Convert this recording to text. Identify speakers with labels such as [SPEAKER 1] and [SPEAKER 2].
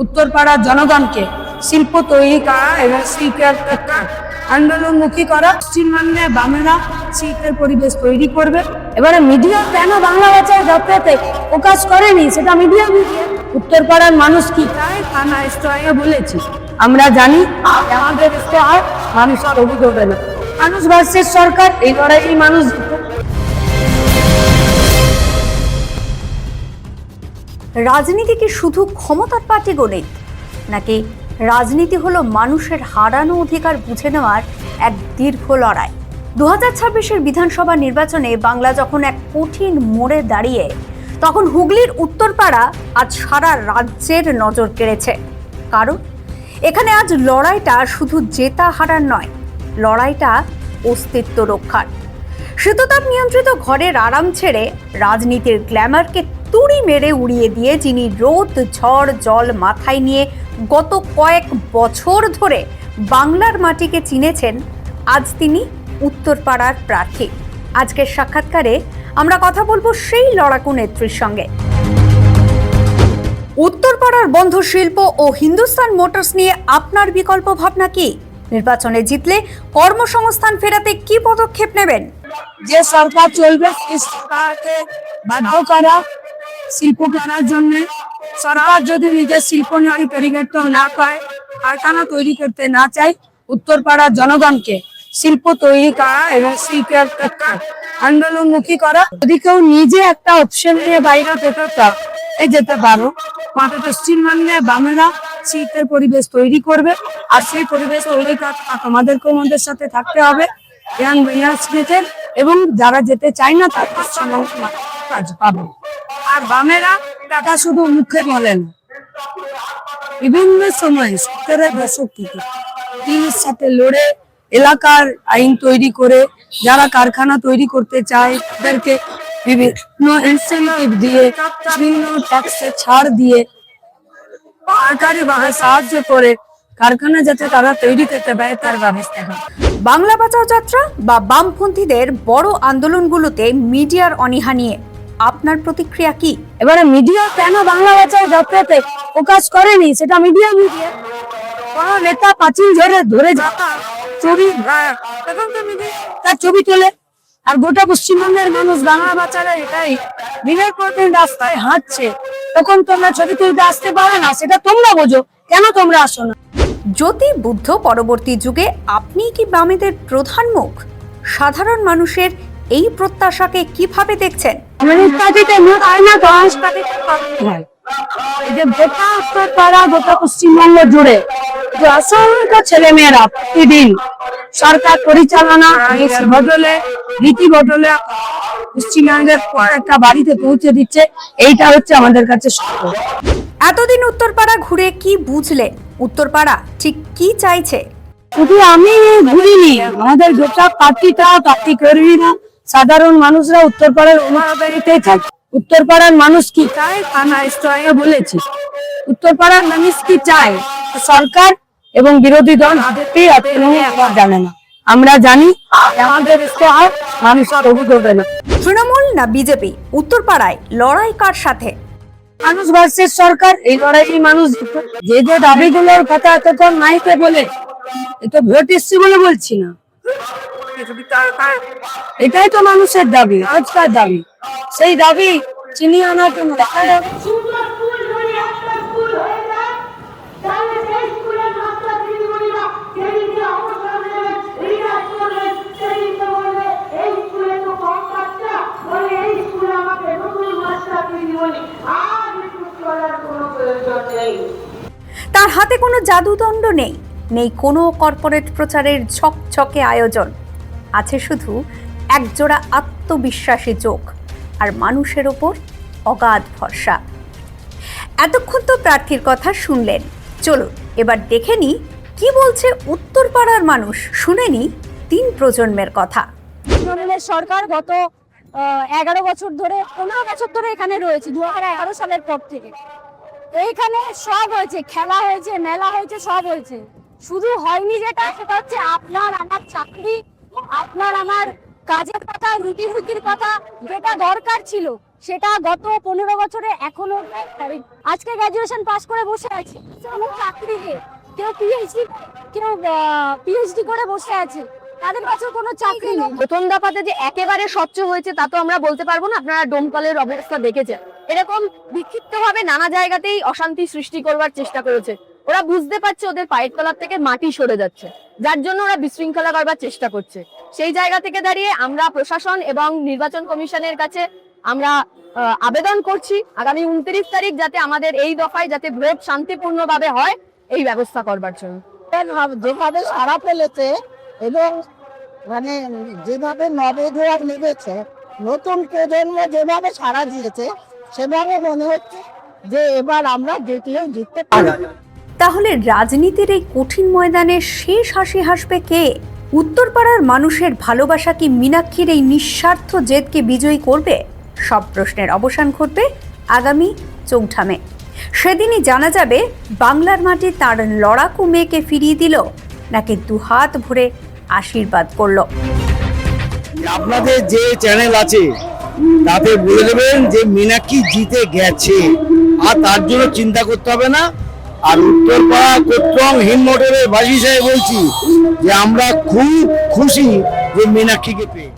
[SPEAKER 1] উত্তরপাড়ার জনগণকে শিল্প তৈরি করা এবং শিল্পের আন্দোলনমুখী করা। পশ্চিমবঙ্গে বামেরা শিল্পের পরিবেশ তৈরি করবে। এবারে মিডিয়া কেন বাংলা ভাষায় যাত্রাতে প্রকাশ করেনি সেটা মিডিয়া উত্তরপাড়ার মানুষ কি চায় থানা স্টয়ে বলেছি। আমরা জানি আমাদের আর মানুষ আর অভিযোগ হবে না। মানুষ ভার্সেস সরকার, এই লড়াই মানুষ।
[SPEAKER 2] রাজনীতি কি শুধু ক্ষমতার পার্টি গণিত, নাকি রাজনীতি হলো মানুষের হারানো অধিকার বুঝে নেওয়ার এক দীর্ঘ লড়াই? 2026-এর বিধানসভা নির্বাচনে বাংলা যখন এক কঠিন মোড়ে দাঁড়িয়ে, তখন হুগলির উত্তরপাড়া আজ সারা রাজ্যের নজর কেড়েছে। কারণ এখানে আজ লড়াইটা শুধু জেতা হারার নয়, লড়াইটা অস্তিত্ব রক্ষার। শীততাপ নিয়ন্ত্রিত ঘরের আরাম ছেড়ে রাজনীতির গ্ল্যামারকে তুড়ি মেরে উড়িয়ে দিয়ে যিনি রোদ ঝড় জল মাথায় নিয়ে গত কয়েক বছর ধরে বাংলার মাটিকে চিনেছেন, আজ তিনি উত্তরপাড়ার প্রার্থী। আজকের সাক্ষাৎকারে আমরা কথা বলবো সেই লড়াকু নেত্রীর সঙ্গে। উত্তরপাড়ার বন্ধ শিল্প ও হিন্দুস্তান মোটরস নিয়ে আপনার বিকল্প ভাবনা কি? নির্বাচনে জিতলে কর্মসংস্থান ফেরাতে কি পদক্ষেপ নেবেন?
[SPEAKER 1] যে সরকার চলবে এই সরকারকে বাধ্য করা শিল্প করার জন্য। সরকার যদি নিজের শিল্প নিয়ে তৈরি করতে না পায়, কারখানা তৈরি করতে না চায়, উত্তরপাড়ার জনগণকে শিল্প তৈরি করা এবং শিল্পের আন্দোলনমুখী করা। যদি কেউ নিজে একটা অপশন নিয়ে বাইরে যেতে পারো, পশ্চিমবঙ্গে বামেরা শিল্পের পরিবেশ তৈরি করবে। আর সেই পরিবেশ তৈরি আমাদেরকেও আমাদের সাথে থাকতে হবে এবং যারা যেতে চায় না তার কাজ পাবে। আর বামেরা টাকা শুধু মুখে বলেন, বিভিন্ন সময় সরকারের দশক থেকে দিনের সাথে লড়ে এলাকার আইন তৈরি করে যারা কারখানা তৈরি করতে চায় তাদেরকে বিভিন্ন ইনসেনটিভ দিয়ে, বিভিন্ন ট্যাক্সে ছাড় দিয়ে, সরকারি ভাবে সাহায্য করে কারখানা যাতে তারা তৈরি করতে পারে তার ব্যবস্থা হয়।
[SPEAKER 2] বাংলা বাঁচাও যাত্রা বা বামপন্থীদের বড় আন্দোলনগুলোতে মিডিয়ার অনীহা নিয়ে আপনার প্রতিক্রিয়া কি?
[SPEAKER 1] এবারে মিডিয়া কেন বাংলা ভাষায় যাত্রাতে প্রকাশ করেনি সেটা মিডিয়া কোন নেতা পাঁচিল ধরে যাতা ছবি তার ছবি তোলে। আর গোটা পশ্চিমবঙ্গের মানুষ বাংলা ভাষাটা এটাই দিনের পর দিন রাস্তায় হাঁটছে, তখন তোমরা ছবি তুলতে আসতে পারো না, সেটা তোমরা বোঝো, কেন তোমরা আসো না?
[SPEAKER 2] জ্যোতি বুদ্ধ পরবর্তী যুগে আপনি কি বামেদের প্রধান মুখ? সাধারণ মানুষের এই প্রত্যাশাকে কিভাবে দেখছেন?
[SPEAKER 1] গোটা পশ্চিমবঙ্গ জুড়ে অসংখ্য ছেলে মেয়েরা প্রতিদিন সরকার পরিচালনা বদলে রীতি বদলে পশ্চিমবঙ্গের একটা বাড়িতে পৌঁছে দিচ্ছে। এইটা হচ্ছে আমাদের কাছে সত্য।
[SPEAKER 2] এতদিন উত্তরপাড়া ঘুরে কি বুঝলেন? উত্তরপাড়া ঠিক কি চাইছে?
[SPEAKER 1] শুধু আমি ঘুরিনি, আমাদের গোটা পার্টি কর্মীরা, সাধারণ মানুষরা উত্তরপাড়ার অনুপ্রাণিতেই থাকে। উত্তরপাড়ার মানুষ কি চায় থানা স্টয়ে বলেছি। উত্তরপাড়ার মানুষ কি চায় সরকার এবং বিরোধী দল একবার জানে না। আমরা জানি আমাদের আর মানুষ আর অভিযোগ হবে না।
[SPEAKER 2] তৃণমূল না বিজেপি, উত্তরপাড়ায় লড়াই কার সাথে?
[SPEAKER 1] মানুষ ভার্সেস সরকার, এই লড়াই মানুষ। যে দাবিগুলোর কথা এতক্ষণ নাইতে বলে, এটা ভোট এসছি বলে বলছি না, এটাই তো মানুষের দাবি, আজকার দাবি। সেই দাবি চিনিয়ে আনার জন্য
[SPEAKER 2] তার হাতে কোনো জাদুদণ্ড নেই, নেই কোনো কর্পোরেট প্রচারের ঝকঝকে আয়োজন। আছে শুধু একজোড়া আত্মবিশ্বাসী চোখ আর মানুষের ওপর অগাধ ভরসা। এতক্ষণ তো প্রার্থীর কথা শুনলেন, চলুন এবার দেখে নি কি বলছে উত্তরপাড়ার মানুষ। শুনে নি 3 প্রজন্মের কথা।
[SPEAKER 3] সরকার গত 11 বছর ধরে 15 বছর ধরে এখানে রয়েছে, 2011 সালের পর থেকে। এইখানে সব হয়েছে, খেলা হয়েছে, মেলা হয়েছে, সব হয়েছে। শুধু হয়নি যেটা, সেটা হচ্ছে আপনার আমার চাকরি, আপনার আমার কাজের কথা, রুটি রুটির কথা, যেটা দরকার ছিল সেটা গত 15 বছরে এখনো আজকে গ্রাজুয়েশন পাস করে বসে আছি, কোনো চাকরি নেই। কেউ পিএইচডি করে বসে আছে, তাদের কাছে কোনো চাকরি নেই।
[SPEAKER 4] প্রথম দফাতে যে একেবারে স্বচ্ছ হয়েছে তা তো আমরা বলতে পারবো না। আপনারা ডোমকলের অবস্থা দেখেছেন, এরকম বিক্ষিপ্ত ভাবে নানা জায়গাতেই অশান্তি সৃষ্টি করবার চেষ্টা করেছে। ওরা বুঝতে পারছে ওদের পায়ের তলার থেকে মাটি সরে যাচ্ছে, যার জন্য ওরা বিশৃঙ্খলা করবার চেষ্টা করছে। সেই জায়গা থেকে দাঁড়িয়ে আমরা প্রশাসন এবং নির্বাচন কমিশনের কাছে আমরা আবেদন করছি আগামী 29 তারিখ যাতে আমাদের এই দফায় যাতে ভোট শান্তিপূর্ণভাবে হয় এই ব্যবস্থা করবার জন্য।
[SPEAKER 5] যেভাবে সারা ফেলেছে এবং মানে যেভাবে নবদুয়ার নেমেছে, নতুন প্রজন্ম যেভাবে সারা দিয়েছে, সেভাবে মনে হচ্ছে যে এবার আমরা জিতলেও জিততে পারি।
[SPEAKER 2] তাহলে রাজনীতির এই কঠিন ময়দানে শেষ হাসি হাসবে কে? উত্তরপাড়ার মানুষের ভালোবাসা কি মীনাক্ষীর এই নিঃস্বার্থ জেদকে বিজয়ী করবে? সব প্রশ্নের অবসান ঘটবে আগামী 4 মে। সেদিনই জানা যাবে বাংলার মাটি তার লড়াকু মেয়েকে ফিরিয়ে দিল নাকি দুহাত ভরে আশীর্বাদ করলো।
[SPEAKER 6] আপনাদের যে চ্যানেল আছে তাতে বলে দেবেন যে মীনাক্ষী জিতে গেছে, আর তার জন্য চিন্তা করতে হবে না। আর উত্তরপাড়া কোট্রং হিমমোটরের বাসী সাহেব বলছি যে আমরা খুব খুশি যে মীনাক্ষীকে পেয়ে।